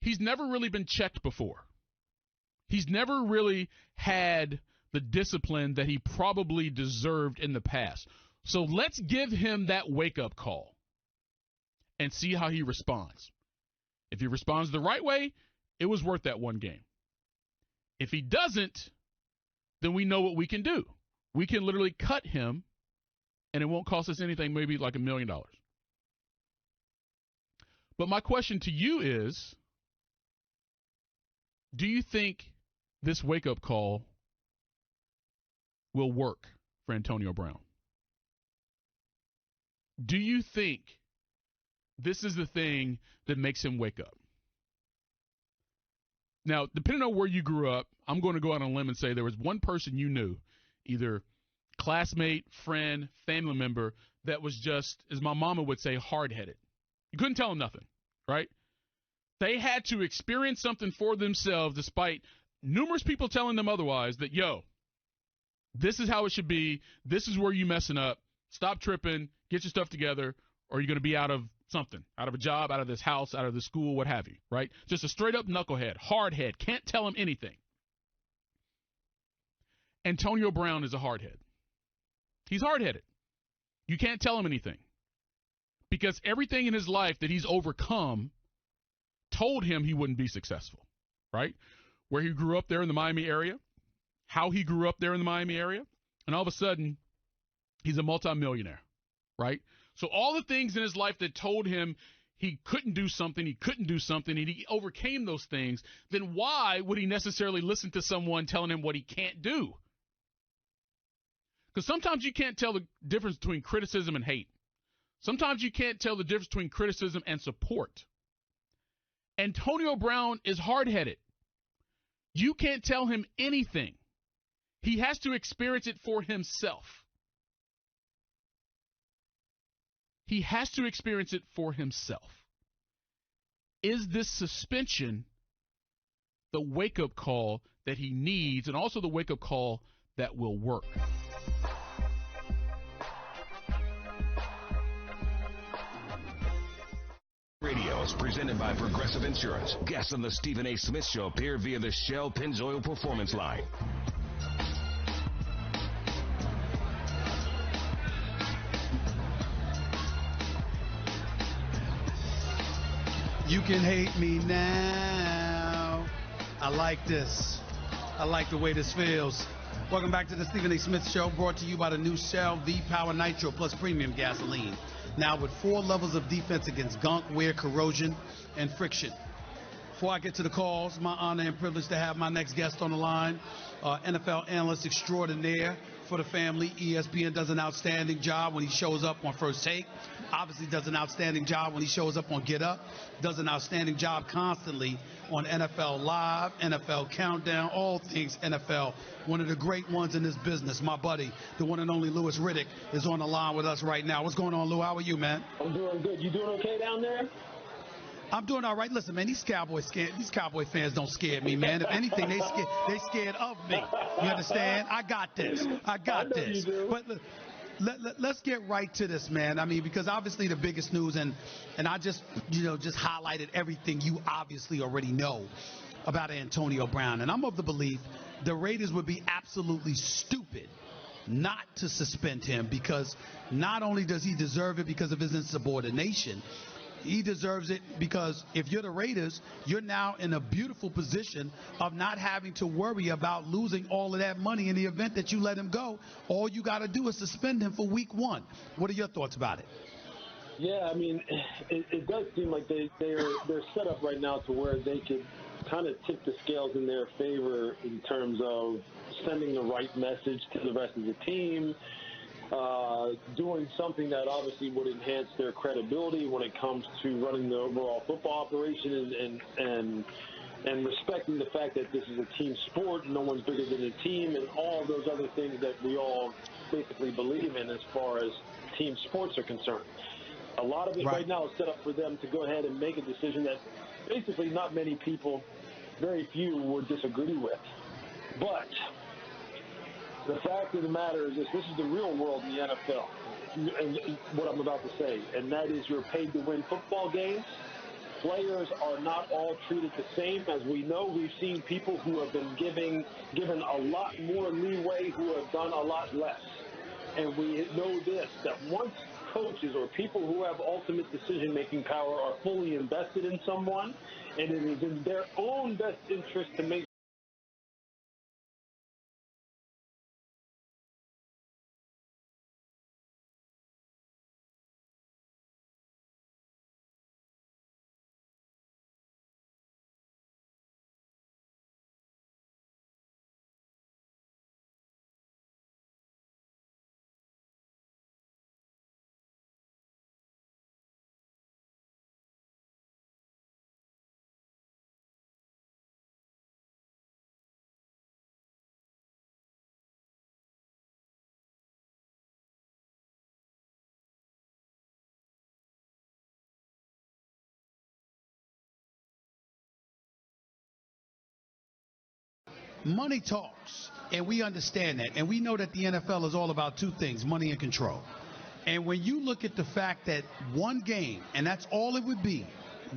he's never really been checked before. He's never really had the discipline that he probably deserved in the past. So let's give him that wake-up call and see how he responds. If he responds the right way, it was worth that one game. If he doesn't, then we know what we can do. We can literally cut him, and it won't cost us anything, maybe like $1 million. But my question to you is, do you think this wake-up call will work for Antonio Brown? Do you think this is the thing that makes him wake up? Now, depending on where you grew up, I'm going to go out on a limb and say there was one person you knew, either classmate, friend, family member, that was just, as my mama would say, hard-headed. You couldn't tell them nothing, right? They had to experience something for themselves despite numerous people telling them otherwise, that, yo, this is how it should be. This is where you messing up. Stop tripping. Get your stuff together, or you're going to be out of something, out of a job, out of this house, out of the school, what have you, right? Just a straight-up knucklehead, hardhead, can't tell him anything. Antonio Brown is a hardhead. He's hard-headed. You can't tell him anything because everything in his life that he's overcome told him he wouldn't be successful, right? Where he grew up there in the Miami area, how he grew up there in the Miami area, and all of a sudden, he's a multimillionaire, right? So all the things in his life that told him he couldn't do something, and he overcame those things, then why would he necessarily listen to someone telling him what he can't do? Because sometimes you can't tell the difference between criticism and hate. Sometimes you can't tell the difference between criticism and support. Antonio Brown is hard-headed. You can't tell him anything. He has to experience it for himself. He has to experience it for himself. Is this suspension the wake-up call that he needs, and also the wake-up call that will work? Radio is presented by Progressive Insurance. Guests on the Stephen A. Smith Show appear via the Shell Pennzoil Performance Line. You can hate me now. I like this. I like the way this feels. Welcome back to the Stephen A. Smith Show, brought to you by the new Shell V-Power Nitro Plus Premium Gasoline. Now with 4 levels of defense against gunk, wear, corrosion, and friction. Before I get to the calls, my honor and privilege to have my next guest on the line, NFL analyst extraordinaire for the family. ESPN does an outstanding job when he shows up on First Take. Obviously does an outstanding job when he shows up on Get Up. Does an outstanding job constantly on NFL Live, NFL Countdown, all things NFL. One of the great ones in this business, my buddy, the one and only Louis Riddick, is on the line with us right now. What's going on, Lou? How are you, man? I'm doing good. You doing okay down there? I'm doing all right. Listen, man, these Cowboy fans don't scare me, man. If anything, they scared of me. You understand? I got this. I got this. But look, let's get right to this, man. I mean, because obviously the biggest news, and I just highlighted everything you obviously already know about Antonio Brown. And I'm of the belief the Raiders would be absolutely stupid not to suspend him, because not only does he deserve it because of his insubordination, he deserves it because if you're the Raiders, you're now in a beautiful position of not having to worry about losing all of that money in the event that you let him go. All you got to do is suspend him for week 1. What are your thoughts about it? Yeah, I mean, it does seem like they're set up right now to where they could kind of tip the scales in their favor in terms of sending the right message to the rest of the team, doing something that obviously would enhance their credibility when it comes to running the overall football operation, and respecting the fact that this is a team sport, no one's bigger than a team, and all those other things that we all basically believe in as far as team sports are concerned. A lot of it right now is set up for them to go ahead and make a decision that basically not many people, very few, would disagree with. But the fact of the matter is this is the real world in the NFL, and what I'm about to say, and that is you're paid to win football games, players are not all treated the same. As we know, we've seen people who have been given a lot more leeway who have done a lot less. And we know this, that once coaches or people who have ultimate decision-making power are fully invested in someone, and it is in their own best interest to make Money talks, and we understand that. And we know that the NFL is all about two things, money and control. And when you look at the fact that one game, and that's all it would be,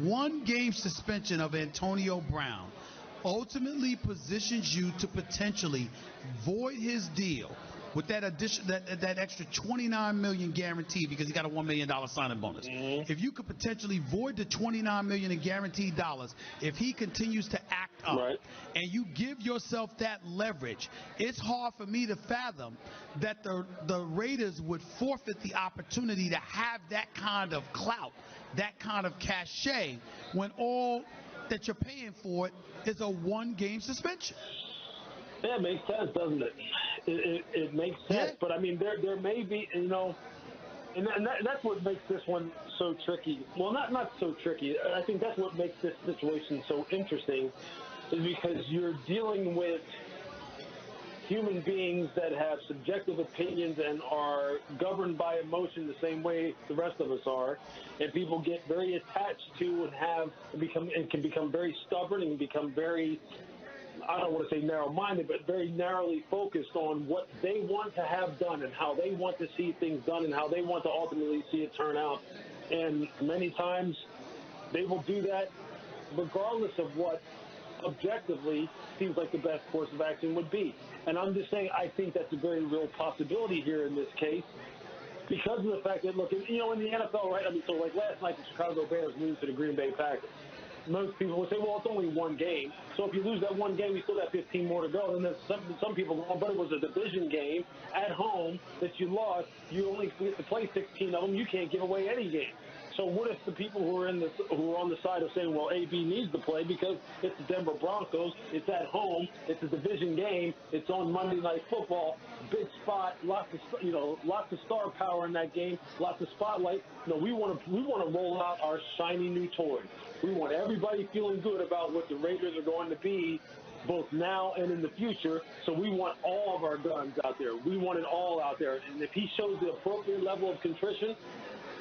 one game suspension of Antonio Brown ultimately positions you to potentially void his deal with that addition, that extra $29 million guaranteed, because he got a $1 million signing bonus. Mm-hmm. If you could potentially void the $29 million in guaranteed dollars, if he continues to act up, right, and you give yourself that leverage, it's hard for me to fathom that the Raiders would forfeit the opportunity to have that kind of clout, that kind of cachet, when all that you're paying for it is a one-game suspension. Yeah, it makes sense, doesn't it? It makes sense. Yeah. But, I mean, there may be, and that's what makes this one so tricky. Well, not so tricky. I think that's what makes this situation so interesting, is because you're dealing with human beings that have subjective opinions and are governed by emotion the same way the rest of us are, and people get very attached to and can become very stubborn and become very, I don't want to say narrow-minded, but very narrowly focused on what they want to have done and how they want to see things done and how they want to ultimately see it turn out. And many times they will do that regardless of what objectively seems like the best course of action would be. And I'm just saying, I think that's a very real possibility here in this case, because of the fact that, look, in the NFL, right? I mean, so like last night, the Chicago Bears lose to the Green Bay Packers. Most people would say, well, it's only one game. So if you lose that one game, you still got 15 more to go. And then some people go, but it was a division game at home that you lost. You only get to play 16 of them. You can't give away any game. So what if the people who are on the side of saying, well, AB needs to play because it's the Denver Broncos, it's at home, it's a division game, it's on Monday Night Football, big spot, lots of star power in that game, lots of spotlight. No, we want to roll out our shiny new toy. We want everybody feeling good about what the Raiders are going to be, both now and in the future. So we want all of our guns out there. We want it all out there. And if he shows the appropriate level of contrition,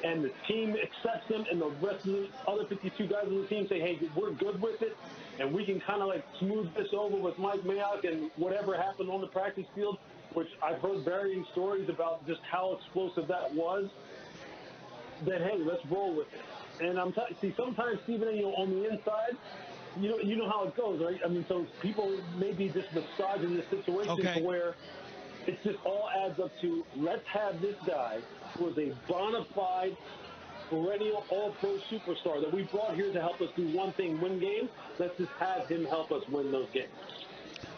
and the team accepts him, and the rest of the other 52 guys on the team say, hey, we're good with it, and we can kind of like smooth this over with Mike Mayock and whatever happened on the practice field, which I've heard varying stories about just how explosive that was, then, hey, let's roll with it. And sometimes, Stephen, on the inside, you know how it goes, right? I mean, so people may be just massaging this situation to where it just all adds up to, let's have this guy who is a bona fide, perennial all-pro superstar that we brought here to help us do one thing, win games. Let's just have him help us win those games.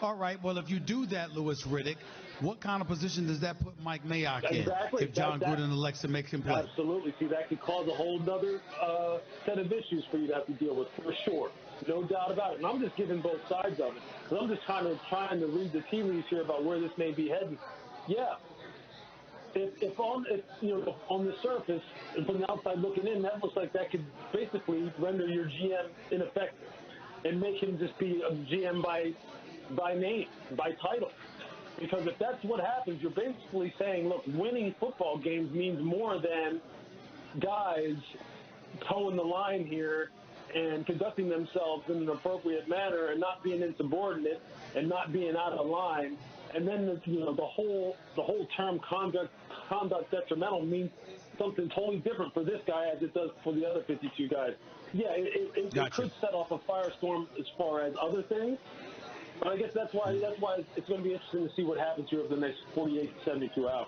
All right, well, if you do that, Louis Riddick, what kind of position does that put Mike Mayock in if John Gruden elects to make him play? Absolutely. See, that could cause a whole other set of issues for you to have to deal with, for sure. No doubt about it. And I'm just giving both sides of it. And I'm just trying to read the tea leaves here about where this may be heading. Yeah. If on the surface, and from the outside looking in, that looks like that could basically render your GM ineffective and make him just be a GM by name, by title. Because if that's what happens, you're basically saying, look, winning football games means more than guys towing the line here and conducting themselves in an appropriate manner and not being insubordinate and not being out of line. And then the whole term conduct detrimental means something totally different for this guy as it does for the other 52 guys. Yeah, it could set off a firestorm as far as other things. But I guess that's why it's going to be interesting to see what happens here over the next 48 to 72 hours.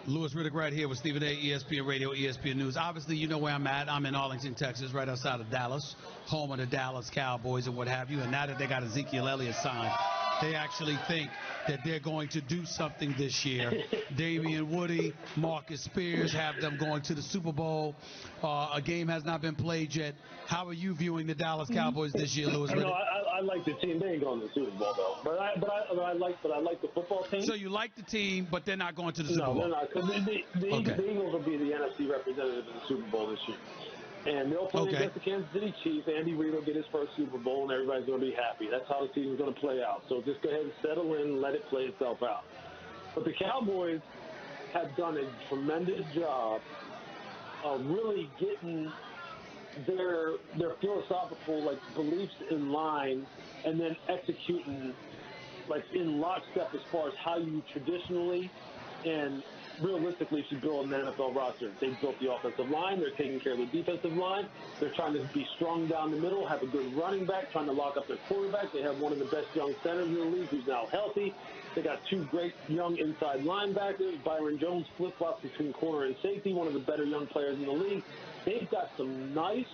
Louis Riddick right here with Stephen A., ESPN Radio, ESPN News. Obviously, you know where I'm at. I'm in Arlington, Texas, right outside of Dallas, home of the Dallas Cowboys and what have you. And now that they got Ezekiel Elliott signed, they actually think that they're going to do something this year. Damian Woody, Marcus Spears have them going to the Super Bowl. A game has not been played yet. How are you viewing the Dallas Cowboys this year, Louis Riddick? No, I like the team. They ain't going to the Super Bowl though. But I like the football team. So you like the team, but they're not going to the Super Bowl. No, they're not. Because the Eagles will be the NFC representative in the Super Bowl this year. And they'll play against the Kansas City Chiefs. Andy Reid will get his first Super Bowl, and everybody's going to be happy. That's how the season's going to play out. So just go ahead and settle in and let it play itself out. But the Cowboys have done a tremendous job of really getting their philosophical beliefs in line, and then executing in lockstep as far as how you traditionally and realistically should build an NFL roster. They've built the offensive line. They're taking care of the defensive line. They're trying to be strong down the middle, have a good running back, trying to lock up their quarterback. They have one of the best young centers in the league who's now healthy. They got two great young inside linebackers. Byron Jones flip-flops between corner and safety, one of the better young players in the league. They've got some nice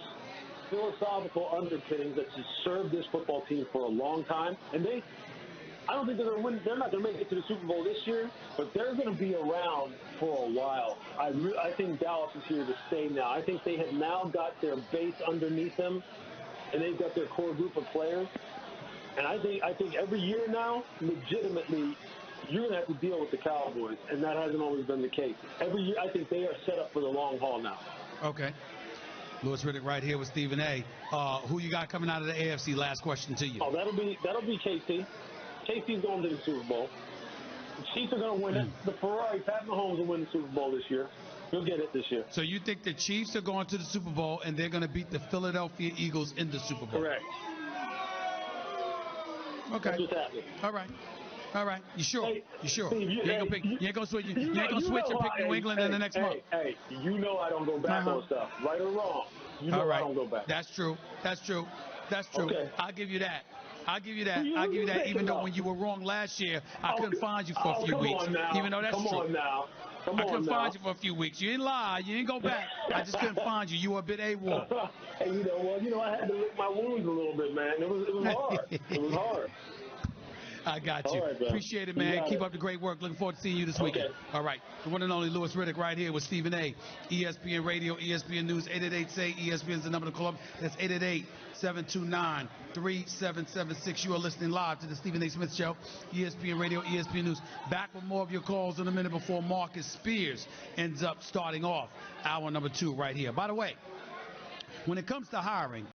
philosophical underpinnings that should serve this football team for a long time. And I don't think they're going to win. They're not going to make it to the Super Bowl this year, but they're going to be around for a while. I think Dallas is here to stay now. I think they have now got their base underneath them, and they've got their core group of players. And I think every year now, legitimately, you're going to have to deal with the Cowboys, and that hasn't always been the case. Every year, I think they are set up for the long haul now. Okay. Louis Riddick right here with Stephen A. Who you got coming out of the AFC? Last question to you. Oh, that'll be KC. KC's going to the Super Bowl. The Chiefs are going to win it. The Ferrari, Pat Mahomes will win the Super Bowl this year. He'll get it this year. So you think the Chiefs are going to the Super Bowl and they're going to beat the Philadelphia Eagles in the Super Bowl? Correct. Okay. That's what's happening. All right. You sure? Hey, you sure? Steve, you ain't gonna switch. You ain't gonna switch and pick New England in the next month. Hey, you know I don't go back on stuff, right or wrong. You know I don't go back. That's true. Okay. I'll give you that. Even though when you were wrong last year, I couldn't find you for a few weeks. Even though that's true. Come on now. I couldn't find you for a few weeks. You didn't lie. You didn't go back. I just couldn't find you. You were a bit AWOL. Hey, I had to lick my wounds a little bit, man. It was hard. It was hard. I got you. All right, appreciate it, man. Keep up the great work. Looking forward to seeing you this weekend. All right. The one and only Louis Riddick right here with Stephen A. ESPN Radio, ESPN News, 888-SAY. ESPN's the number to call up. That's 888-729-3776. You are listening live to the Stephen A. Smith Show, ESPN Radio, ESPN News. Back with more of your calls in a minute before Marcus Spears ends up starting off hour number 2 right here. By the way, when it comes to hiring,